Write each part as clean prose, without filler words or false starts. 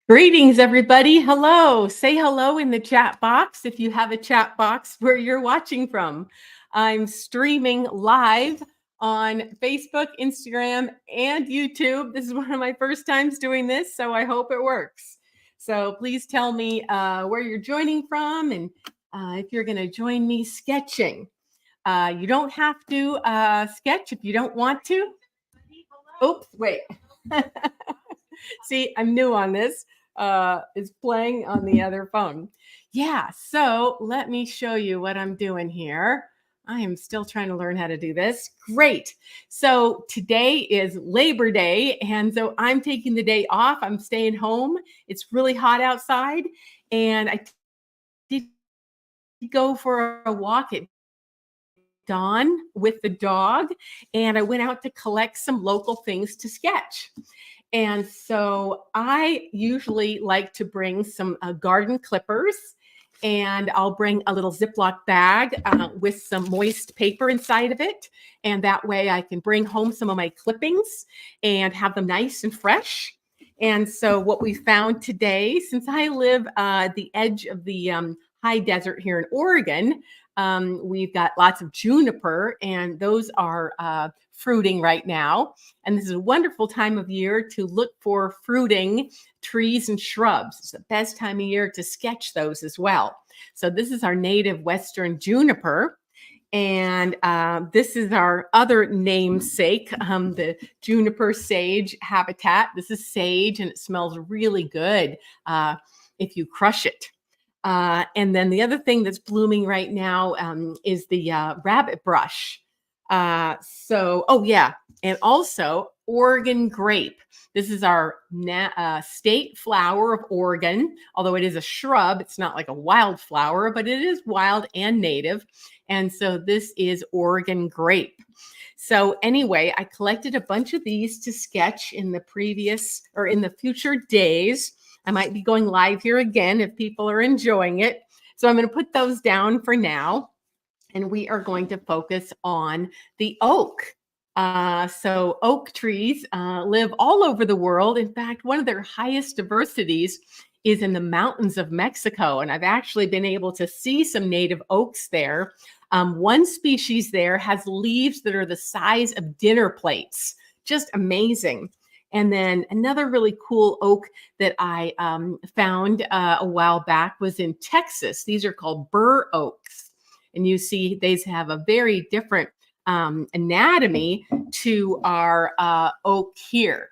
Greetings, everybody. Hello. Say hello in the chat box if you have a chat box where you're watching from. I'm streaming live on Facebook, Instagram, and YouTube. This is one of my first times doing this, so I hope it works. So please tell me where you're joining from and if you're going to join me sketching. You don't have to sketch if you don't want to. Oops, wait. See, I'm new on this. It's playing on the other phone. Yeah, so let me show you what I'm doing here. I am still trying to learn how to do this. Great. So today is Labor Day, and so I'm taking the day off. I'm staying home. It's really hot outside, and I did go for a walk at dawn with the dog, and I went out to collect some local things to sketch. And so I usually like to bring some garden clippers, and I'll bring a little Ziploc bag with some moist paper inside of it. And that way I can bring home some of my clippings and have them nice and fresh. And so what we found today, since I live at the edge of the high desert here in Oregon, we've got lots of juniper, and those are fruiting right now. And this is a wonderful time of year to look for fruiting trees and shrubs. It's the best time of year to sketch those as well. So this is our native Western juniper. And this is our other namesake, the juniper sage habitat. This is sage, and it smells really good if you crush it. And then the other thing that's blooming right now is the rabbit brush. Oh yeah, and also Oregon grape. This is our state flower of Oregon. Although it is a shrub, it's not like a wildflower, but it is wild and native. And so this is Oregon grape. So anyway, I collected a bunch of these to sketch in the future days. I might be going live here again if people are enjoying it. So I'm going to put those down for now. And we are going to focus on the oak. So oak trees live all over the world. In fact, one of their highest diversities is in the mountains of Mexico. And I've actually been able to see some native oaks there. One species there has leaves that are the size of dinner plates. Just amazing. And then another really cool oak that I found a while back was in Texas. These are called bur oaks. And you see these have a very different anatomy to our oak here.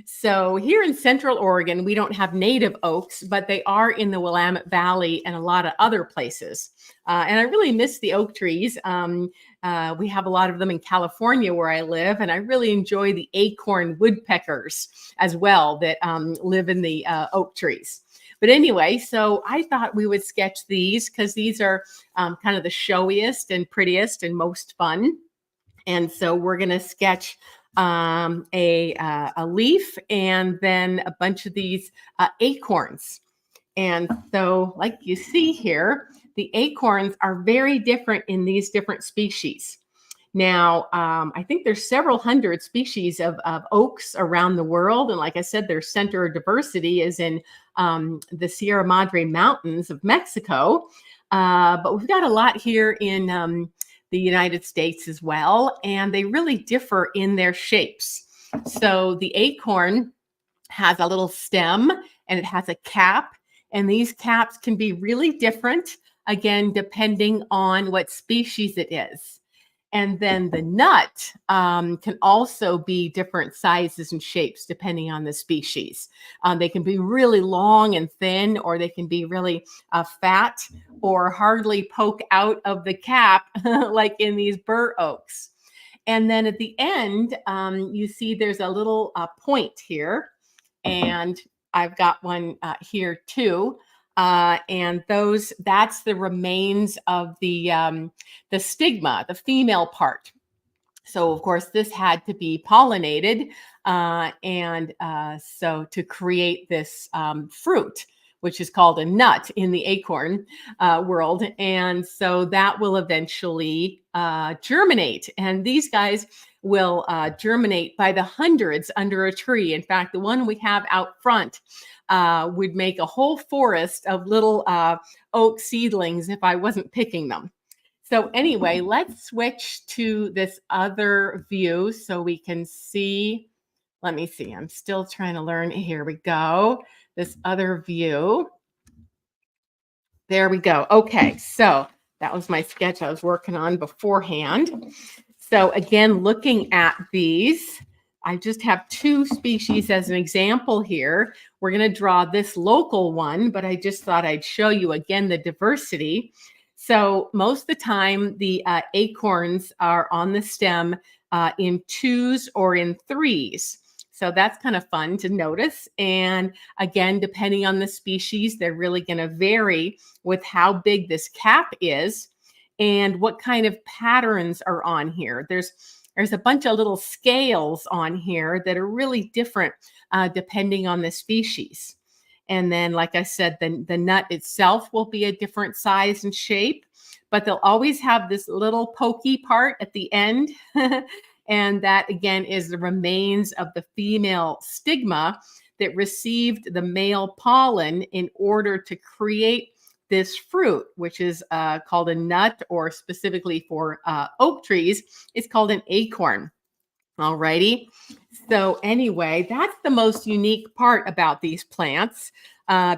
So here in Central Oregon, we don't have native oaks, but they are in the Willamette Valley and a lot of other places. And I really miss the oak trees. We have a lot of them in California where I live, and I really enjoy the acorn woodpeckers as well that live in the oak trees. But anyway, so I thought we would sketch these because these are kind of the showiest and prettiest and most fun. And so we're going to sketch a leaf and then a bunch of these acorns. And so like you see here, the acorns are very different in these different species. Now, I think there's several hundred species of oaks around the world. And like I said, their center of diversity is in the Sierra Madre Mountains of Mexico. But we've got a lot here in the United States as well. And they really differ in their shapes. So the acorn has a little stem and it has a cap. And these caps can be really different, again, depending on what species it is. And then the nut can also be different sizes and shapes depending on the species. They can be really long and thin, or they can be really fat or hardly poke out of the cap like in these bur oaks. And then at the end, you see there's a little point here. And I've got one here too. And that's the remains of the stigma, the female part. So of course this had to be pollinated. So to create this fruit, which is called a nut in the acorn world. And so that will eventually germinate. And these guys will germinate by the hundreds under a tree. In fact, the one we have out front would make a whole forest of little oak seedlings if I wasn't picking them. So anyway, let's switch to this other view so we can see. Let me see. I'm still trying to learn. Here we go. This other view. There we go. Okay, so that was my sketch I was working on beforehand. So again, looking at these, I just have two species as an example here. We're going to draw this local one, but I just thought I'd show you again the diversity. So most of the time, the acorns are on the stem in twos or in threes. So that's kind of fun to notice. And again, depending on the species, they're really going to vary with how big this cap is and what kind of patterns are on here. There's a bunch of little scales on here that are really different depending on the species. And then, like I said, the nut itself will be a different size and shape, but they'll always have this little pokey part at the end. And that, again, is the remains of the female stigma that received the male pollen in order to create this fruit, which is called a nut, or specifically for oak trees, it's called an acorn. All righty. So anyway, that's the most unique part about these plants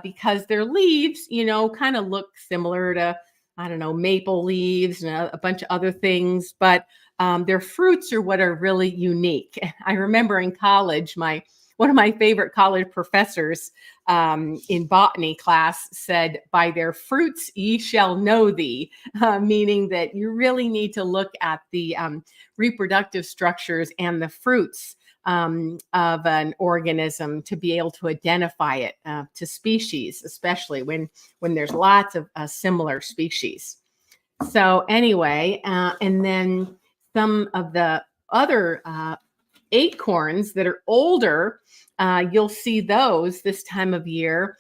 because their leaves, kind of look similar to, I don't know, maple leaves and a bunch of other things, but their fruits are what are really unique. I remember in college, one of my favorite college professors in botany class said, "By their fruits ye shall know thee," meaning that you really need to look at the reproductive structures and the fruits of an organism to be able to identify it to species, especially when there's lots of similar species. So anyway, and then some of the other acorns that are older, you'll see those this time of year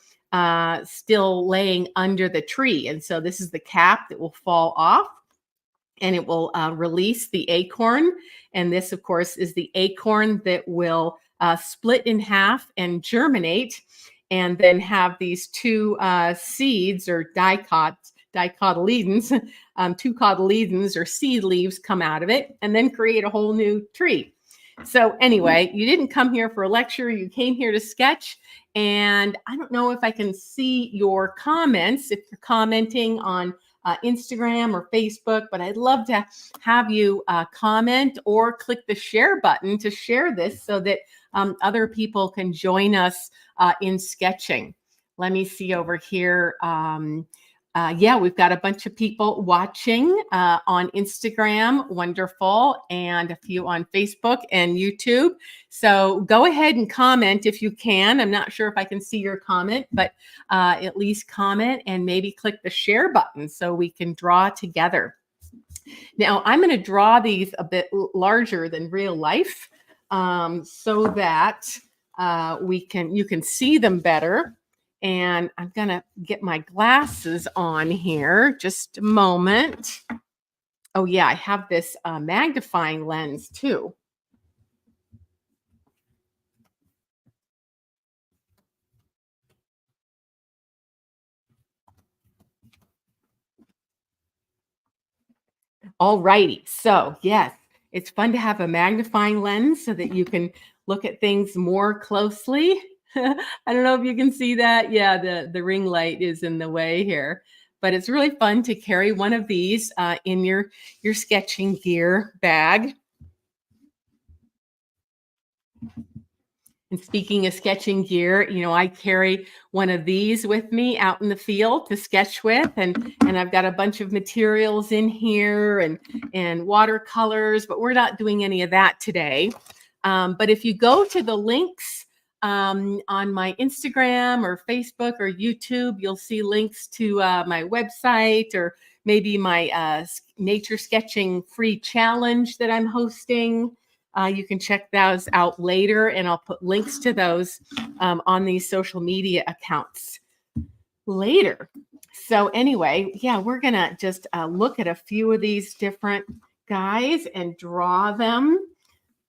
still laying under the tree. And so this is the cap that will fall off and it will release the acorn. And this, of course, is the acorn that will split in half and germinate and then have these two seeds or dicotyledons, two cotyledons or seed leaves come out of it and then create a whole new tree. So anyway, you didn't come here for a lecture, you came here to sketch. And I don't know if I can see your comments, if you're commenting on Instagram or Facebook, but I'd love to have you comment or click the share button to share this so that other people can join us in sketching. Let me see over here. Yeah, we've got a bunch of people watching on Instagram, wonderful, and a few on Facebook and YouTube. So go ahead and comment if you can. I'm not sure if I can see your comment, but at least comment and maybe click the share button so we can draw together. Now, I'm going to draw these a bit larger than real life so that you can see them better. And I'm going to get my glasses on here. Just a moment. Oh, yeah, I have this magnifying lens too. All righty. So, yes, it's fun to have a magnifying lens so that you can look at things more closely. I don't know if you can see that. Yeah, the ring light is in the way here, but it's really fun to carry one of these in your sketching gear bag. And speaking of sketching gear, I carry one of these with me out in the field to sketch with, and I've got a bunch of materials in here and watercolors, but we're not doing any of that today. But if you go to the links on my Instagram or Facebook or YouTube, you'll see links to my website or maybe my nature sketching free challenge that I'm hosting. You can check those out later, and I'll put links to those on these social media accounts later. So anyway, yeah, we're going to just look at a few of these different guys and draw them.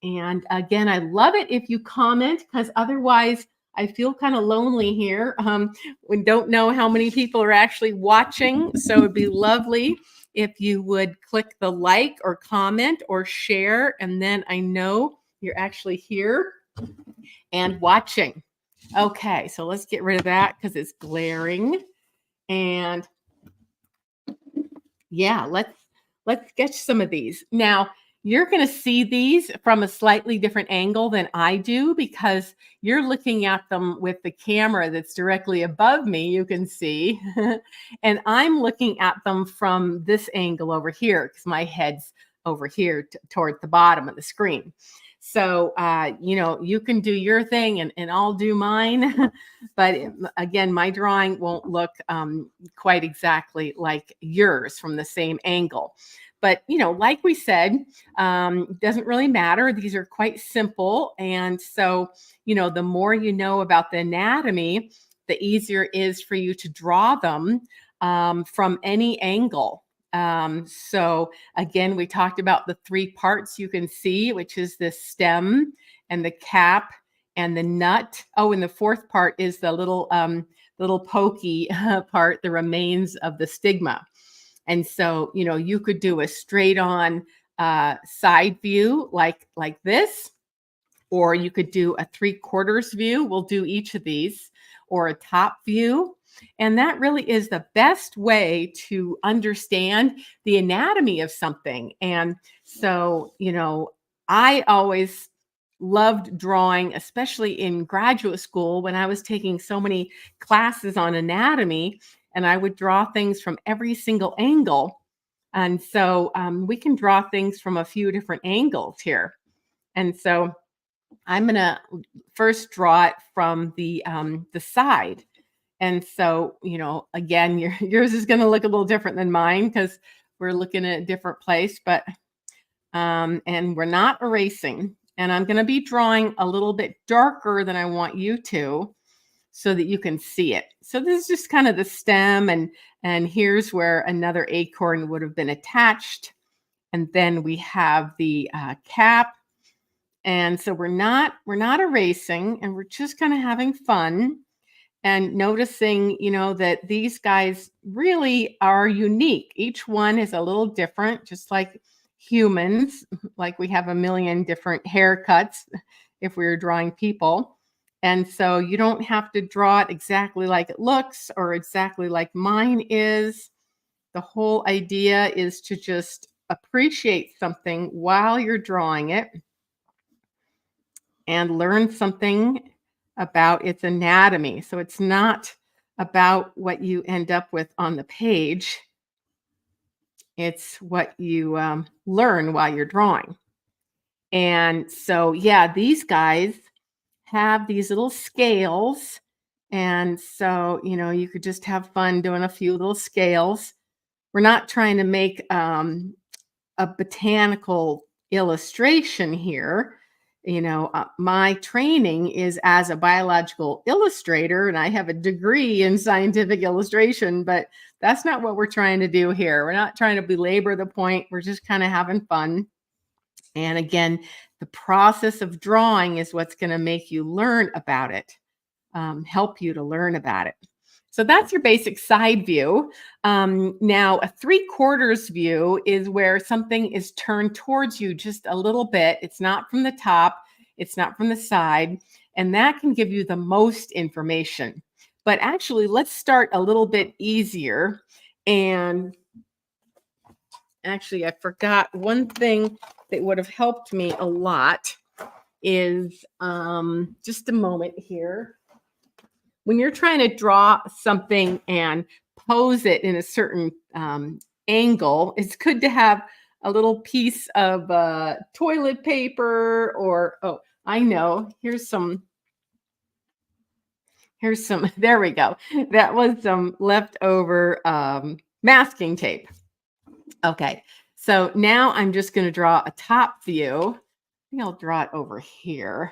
And again, I love it if you comment because otherwise I feel kind of lonely here. We don't know how many people are actually watching. So it'd be lovely if you would click the like or comment or share. And then I know you're actually here and watching. Okay, so let's get rid of that because it's glaring. And yeah, let's sketch some of these. Now, you're going to see these from a slightly different angle than I do because you're looking at them with the camera that's directly above me, you can see. And I'm looking at them from this angle over here because my head's over here toward the bottom of the screen. So, you can do your thing and I'll do mine. But again, my drawing won't look quite exactly like yours from the same angle. But, like we said, doesn't really matter. These are quite simple. And so, the more you know about the anatomy, the easier it is for you to draw them from any angle. So again, we talked about the three parts you can see, which is the stem and the cap and the nut. Oh, and the fourth part is the little pokey part, the remains of the stigma. And so, you could do a straight on side view like this, or you could do a 3/4 view. We'll do each of these, or a top view. And that really is the best way to understand the anatomy of something. And so, I always loved drawing, especially in graduate school when I was taking so many classes on anatomy, and I would draw things from every single angle. And so we can draw things from a few different angles here. And so I'm going to first draw it from the side. And so, again, yours is going to look a little different than mine because we're looking at a different place, but, and we're not erasing. And I'm going to be drawing a little bit darker than I want you to so that you can see it. So this is just kind of the stem, and here's where another acorn would have been attached. And then we have the cap. And so we're not erasing, and we're just kind of having fun and noticing, that these guys really are unique. Each one is a little different, just like humans, like we have a million different haircuts if we were drawing people. And so you don't have to draw it exactly like it looks or exactly like mine is. The whole idea is to just appreciate something while you're drawing it and learn something about its anatomy. So it's not about what you end up with on the page. It's what you learn while you're drawing. And so, yeah, these guys have these little scales. And so, you could just have fun doing a few little scales. We're not trying to make a botanical illustration here. My training is as a biological illustrator, and I have a degree in scientific illustration, but that's not what we're trying to do here. We're not trying to belabor the point. We're just kind of having fun. And again, the process of drawing is what's going to make you learn about it, help you to learn about it. So that's your basic side view. Now, a 3/4 view is where something is turned towards you just a little bit. It's not from the top, it's not from the side, and that can give you the most information. But actually, let's start a little bit easier. And actually, I forgot one thing that would have helped me a lot is just a moment here. When you're trying to draw something and pose it in a certain angle, it's good to have a little piece of toilet paper or, oh, I know, here's some, there we go. That was some leftover masking tape. Okay, so now I'm just going to draw a top view. I think I'll draw it over here.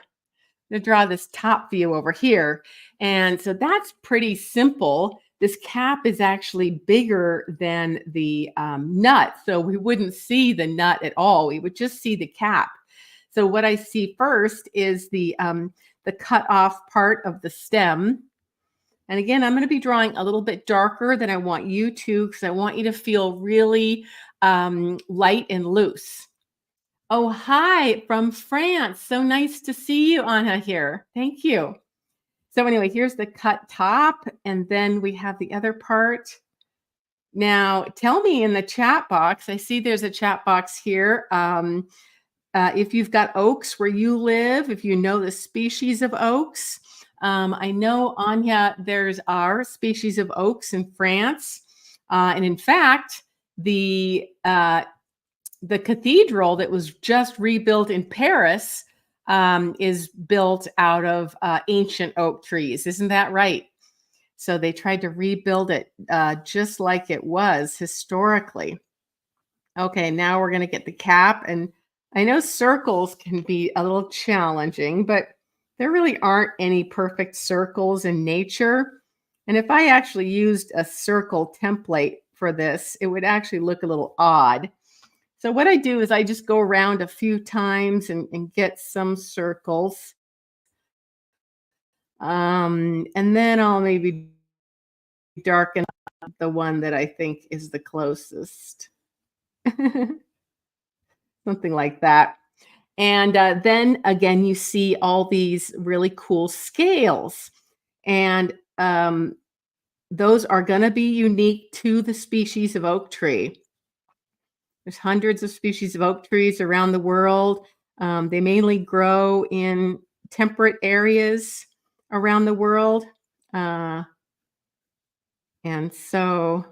To draw this top view over here. And so that's pretty simple. This cap is actually bigger than the nut. So we wouldn't see the nut at all. We would just see the cap. So what I see first is the cut off part of the stem. And again, I'm going to be drawing a little bit darker than I want you to because I want you to feel really light and loose. Oh, hi from France. So nice to see you, Anna, here. Thank you. So anyway, here's the cut top, and then we have the other part. Now, tell me in the chat box, I see there's a chat box here. If you've got oaks where you live, if you know the species of oaks. I know, Anya, there's our species of oaks in France. And in fact, the cathedral that was just rebuilt in Paris is built out of ancient oak trees. Isn't that right? So they tried to rebuild it just like it was historically. Okay, now we're going to get the cap. And I know circles can be a little challenging, but there really aren't any perfect circles in nature. And if I actually used a circle template for this, it would actually look a little odd. So what I do is I just go around a few times and get some circles. And then I'll maybe darken up the one that I think is the closest. Something like that. And then again, you see all these really cool scales. And those are going to be unique to the species of oak tree. There's hundreds of species of oak trees around the world. They mainly grow in temperate areas around the world. And so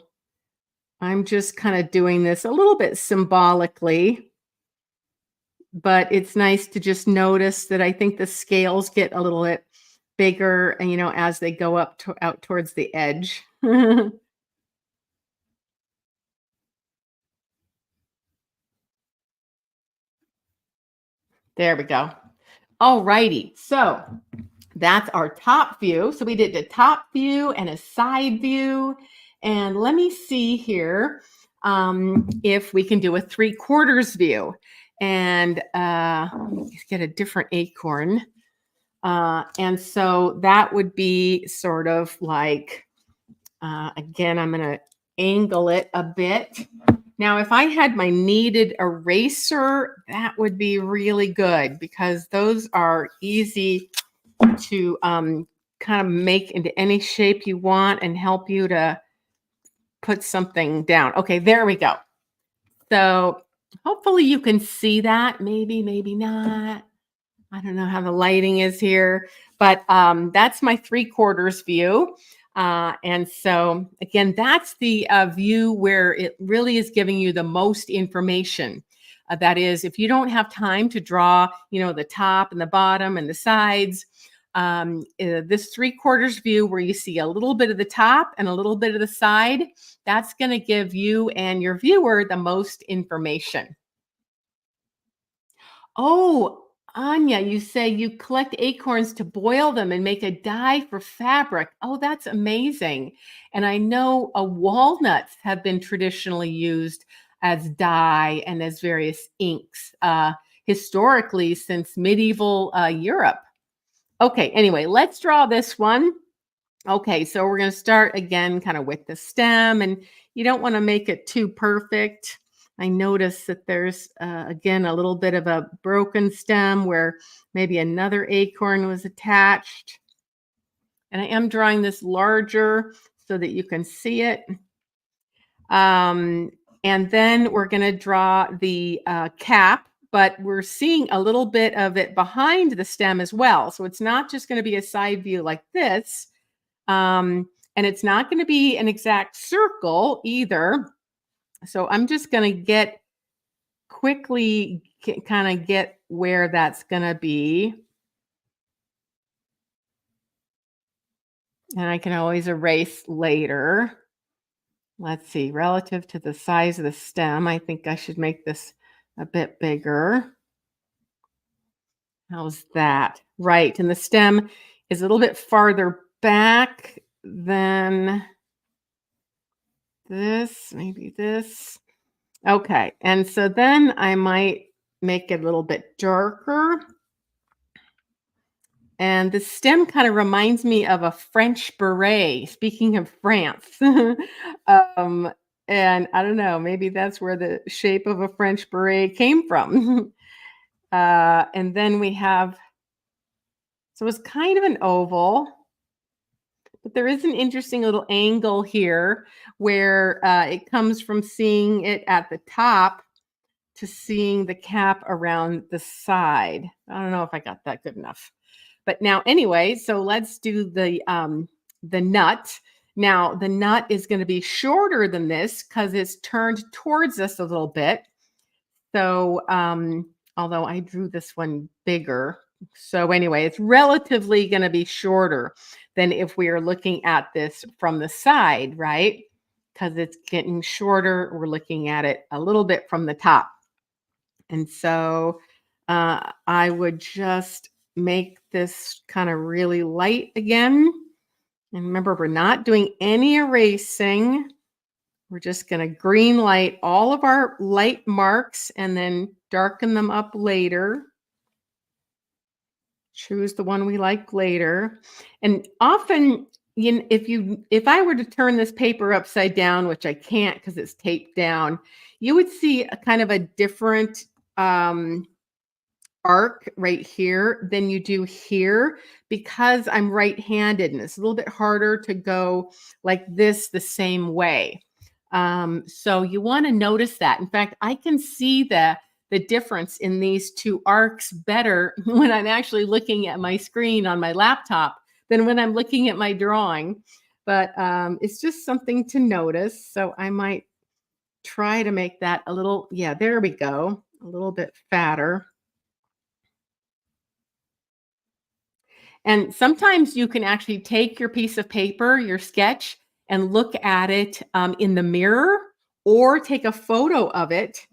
I'm just kind of doing this a little bit symbolically, but it's nice to just notice that I think the scales get a little bit bigger, and as they go out towards the edge. There we go. All righty. So that's our top view. So we did a top view and a side view. And let me see here if we can do a 3/4 view. And let me get a different acorn. And so that would be sort of like, again, I'm going to angle it a bit. Now, if I had my kneaded eraser, that would be really good because those are easy to kind of make into any shape you want and help you to put something down. Okay, there we go. So hopefully you can see that. Maybe, maybe not. I don't know how the lighting is here, but that's my 3/4 view. And so again, that's the view where it really is giving you the most information. That is, if you don't have time to draw, the top and the bottom and the sides, this 3/4 view where you see a little bit of the top and a little bit of the side, that's going to give you and your viewer the most information. Oh, Anya, you say you collect acorns to boil them and make a dye for fabric. Oh, that's amazing. And I know walnuts have been traditionally used as dye and as various inks historically since medieval Europe. Okay, anyway, let's draw this one. Okay, so we're going to start again kind of with the stem, and you don't want to make it too perfect. I notice that there's, again, a little bit of a broken stem where maybe another acorn was attached. And I am drawing this larger so that you can see it. And then we're going to draw the cap, but we're seeing a little bit of it behind the stem as well. So it's not just going to be a side view like this. And it's not going to be an exact circle either. So I'm just going to quickly kind of get where that's going to be. And I can always erase later. Let's see, relative to the size of the stem, I think I should make this a bit bigger. How's that? Right, and the stem is a little bit farther back than this, maybe this. Okay, and so then I might make it a little bit darker. And the stem kind of reminds me of a French beret, speaking of France. um, and I don't know, maybe that's where the shape of a French beret came from. And then we have, so it's kind of an oval, but there is an interesting little angle here where it comes from seeing it at the top to seeing the cap around the side. I don't know if I got that good enough. But now anyway, so let's do the nut. Now the nut is going to be shorter than this because it's turned towards us a little bit. So although I drew this one bigger. So anyway, it's relatively going to be shorter than if we are looking at this from the side, right? Because it's getting shorter. We're looking at it a little bit from the top. And so I would just make this kind of really light again. And remember, we're not doing any erasing. We're just going to green light all of our light marks and then darken them up later. Choose the one we like later. And often, if I were to turn this paper upside down, which I can't because it's taped down, you would see a kind of a different arc right here than you do here because I'm right-handed and it's a little bit harder to go like this the same way. So you want to notice that. In fact, I can see the difference in these two arcs better when I'm actually looking at my screen on my laptop than when I'm looking at my drawing. But it's just something to notice. So I might try to make that a little, yeah, there we go, a little bit fatter. And sometimes you can actually take your piece of paper, your sketch, and look at it in the mirror or take a photo of it.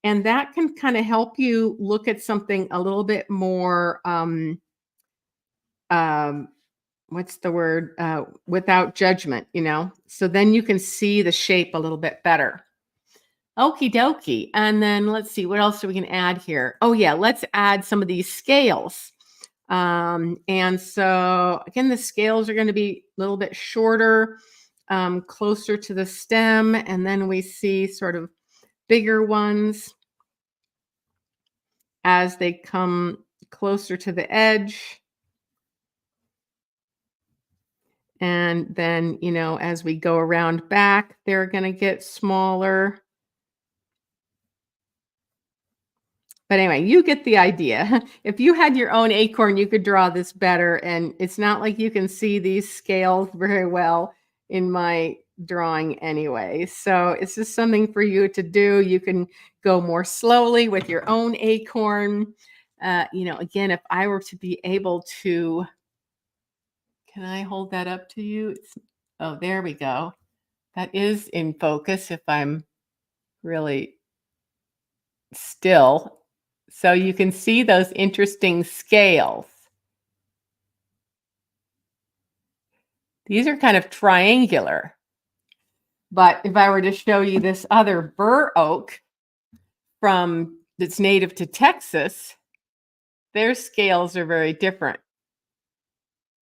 And that can kind of help you look at something a little bit more, um, what's the word, without judgment, So then you can see the shape a little bit better. Okie dokie. And then let's see, what else are we going to add here? Oh, yeah, let's add some of these scales. And so again, the scales are going to be a little bit shorter, closer to the stem. And then we see sort of bigger ones as they come closer to the edge. And then, as we go around back, they're going to get smaller. But anyway, you get the idea. If you had your own acorn, you could draw this better. And it's not like you can see these scales very well in my drawing anyway. So it's just something for you to do. You can go more slowly with your own acorn. Again, if I were to be able to, can I hold that up to you? Oh, there we go. That is in focus if I'm really still. So you can see those interesting scales. These are kind of triangular. But if I were to show you this other bur oak that's native to Texas, their scales are very different.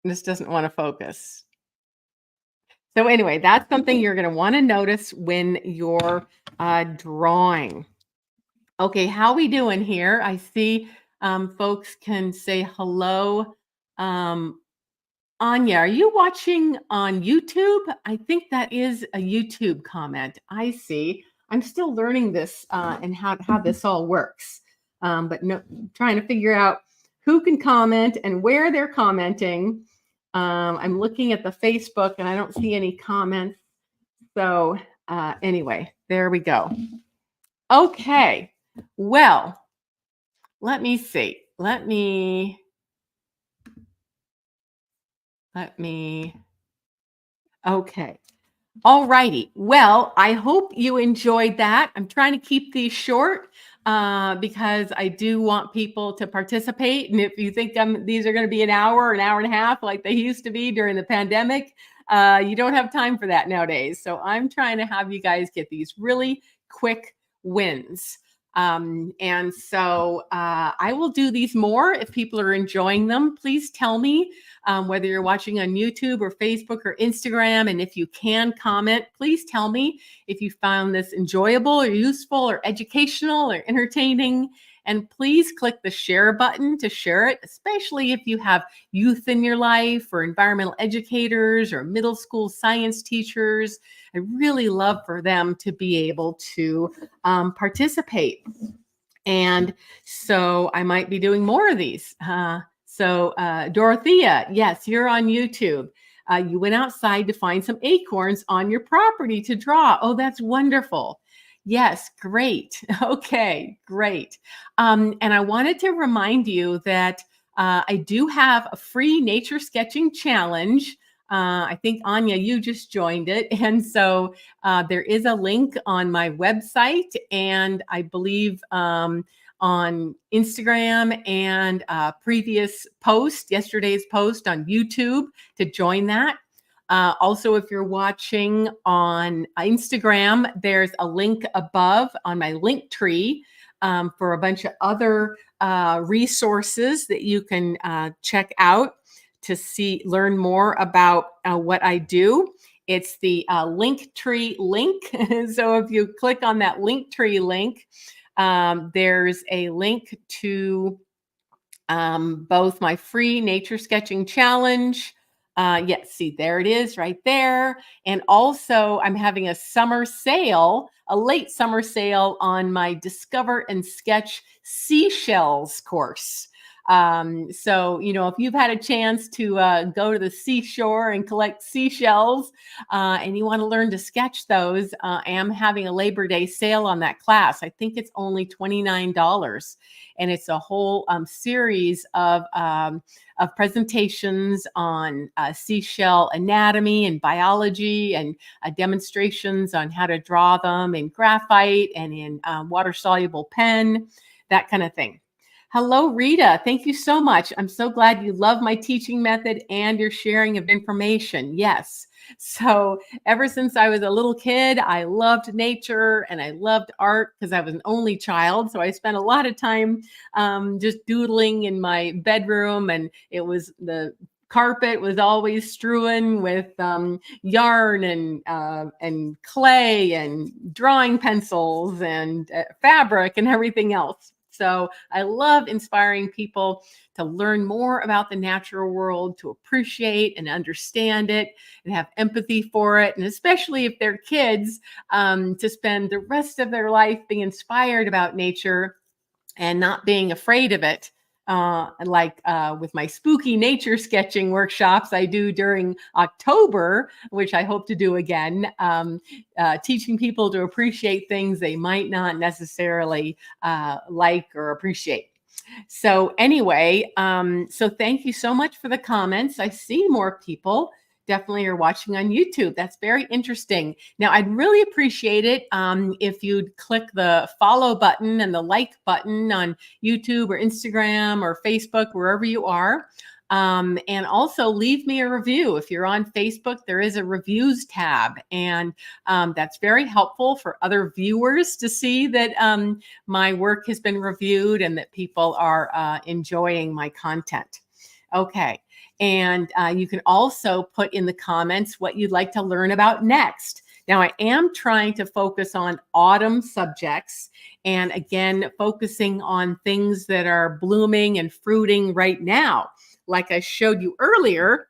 This doesn't want to focus. So anyway, that's something you're going to want to notice when you're drawing. Okay, how we doing here? I see folks can say hello. Anya, are you watching on YouTube? I think that is a YouTube comment. I see. I'm still learning this and how this all works. But no, trying to figure out who can comment and where they're commenting. I'm looking at the Facebook and I don't see any comments. So anyway, there we go. Okay. Well, let me see. Let me. Okay. All righty. Well, I hope you enjoyed that. I'm trying to keep these short because I do want people to participate. And if you think these are going to be an hour and a half like they used to be during the pandemic, you don't have time for that nowadays. So I'm trying to have you guys get these really quick wins. And so I will do these more if people are enjoying them. Please tell me whether you're watching on YouTube or Facebook or Instagram. And if you can comment, please tell me if you found this enjoyable or useful or educational or entertaining. And please click the share button to share it, especially if you have youth in your life or environmental educators or middle school science teachers. I really love for them to be able to participate. And so I might be doing more of these. Dorothea, yes, you're on YouTube. You went outside to find some acorns on your property to draw. Oh, that's wonderful. Yes, great. Okay, great. And I wanted to remind you that I do have a free nature sketching challenge. I think Anya, you just joined it. And so there is a link on my website and I believe on Instagram and previous post, yesterday's post on YouTube to join that. Also, if you're watching on Instagram, there's a link above on my link tree for a bunch of other resources that you can check out to learn more about what I do. It's the link tree link. So if you click on that link tree link, there's a link to both my free nature sketching challenge. Yes, see, there it is right there. And also I'm having a summer sale, a late summer sale on my Discover and Sketch Seashells course. So, if you've had a chance to go to the seashore and collect seashells and you want to learn to sketch those, I am having a Labor Day sale on that class. I think it's only $29. And it's a whole series of presentations on seashell anatomy and biology and demonstrations on how to draw them in graphite and in water-soluble pen, that kind of thing. Hello, Rita. Thank you so much. I'm so glad you love my teaching method and your sharing of information. Yes. So ever since I was a little kid, I loved nature and I loved art because I was an only child. So I spent a lot of time just doodling in my bedroom, and the carpet was always strewn with yarn and clay and drawing pencils and fabric and everything else. So I love inspiring people to learn more about the natural world, to appreciate and understand it and have empathy for it. And especially if they're kids, to spend the rest of their life being inspired about nature and not being afraid of it. With my spooky nature sketching workshops I do during October, which I hope to do again, teaching people to appreciate things they might not necessarily like or appreciate. So anyway, so thank you so much for the comments. I see more people definitely are watching on YouTube. That's very interesting. Now, I'd really appreciate it if you'd click the follow button and the like button on YouTube or Instagram or Facebook, wherever you are. And also leave me a review. If you're on Facebook, there is a reviews tab, and that's very helpful for other viewers to see that my work has been reviewed and that people are enjoying my content. Okay. And you can also put in the comments what you'd like to learn about next. Now, I am trying to focus on autumn subjects and again, focusing on things that are blooming and fruiting right now. Like I showed you earlier,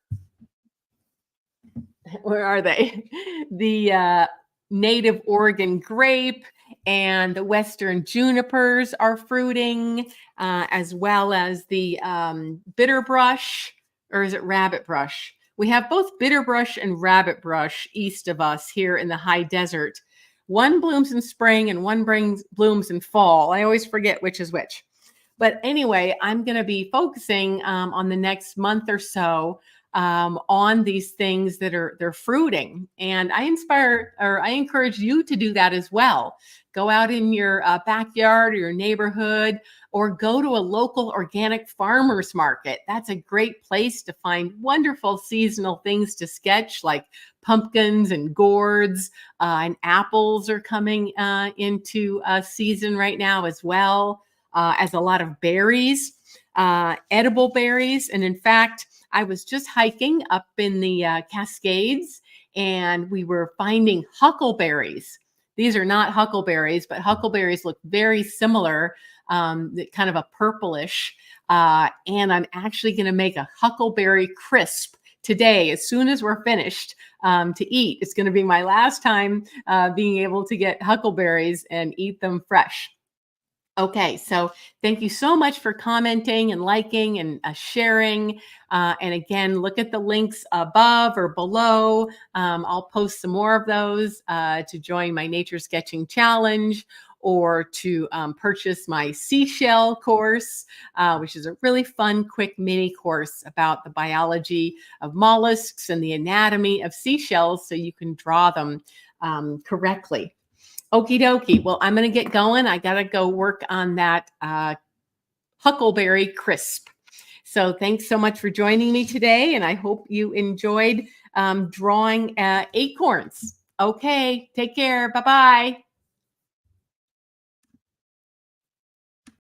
where are they? The native Oregon grape and the Western junipers are fruiting, as well as the bitter brush. Or is it rabbit brush? We have both bitter brush and rabbit brush east of us here in the high desert. One blooms in spring and one blooms in fall. I always forget which is which. But anyway, I'm going to be focusing on the next month or so on these things that they're fruiting. And I encourage you to do that as well. Go out in your backyard or your neighborhood, or go to a local organic farmers market. That's a great place to find wonderful seasonal things to sketch, like pumpkins and gourds, and apples are coming into season right now, as well as a lot of berries, edible berries. And in fact, I was just hiking up in the Cascades, and we were finding huckleberries. These are not huckleberries, but huckleberries look very similar, kind of a purplish. And I'm actually going to make a huckleberry crisp today, as soon as we're finished, to eat. It's going to be my last time being able to get huckleberries and eat them fresh. Okay, so thank you so much for commenting and liking and sharing. And again, look at the links above or below. I'll post some more of those to join my nature sketching challenge, or to purchase my seashell course, which is a really fun, quick mini course about the biology of mollusks and the anatomy of seashells, so you can draw them correctly. Okie dokie. Well, I'm going to get going. I got to go work on that huckleberry crisp. So thanks so much for joining me today, and I hope you enjoyed drawing acorns. Okay, take care. Bye-bye.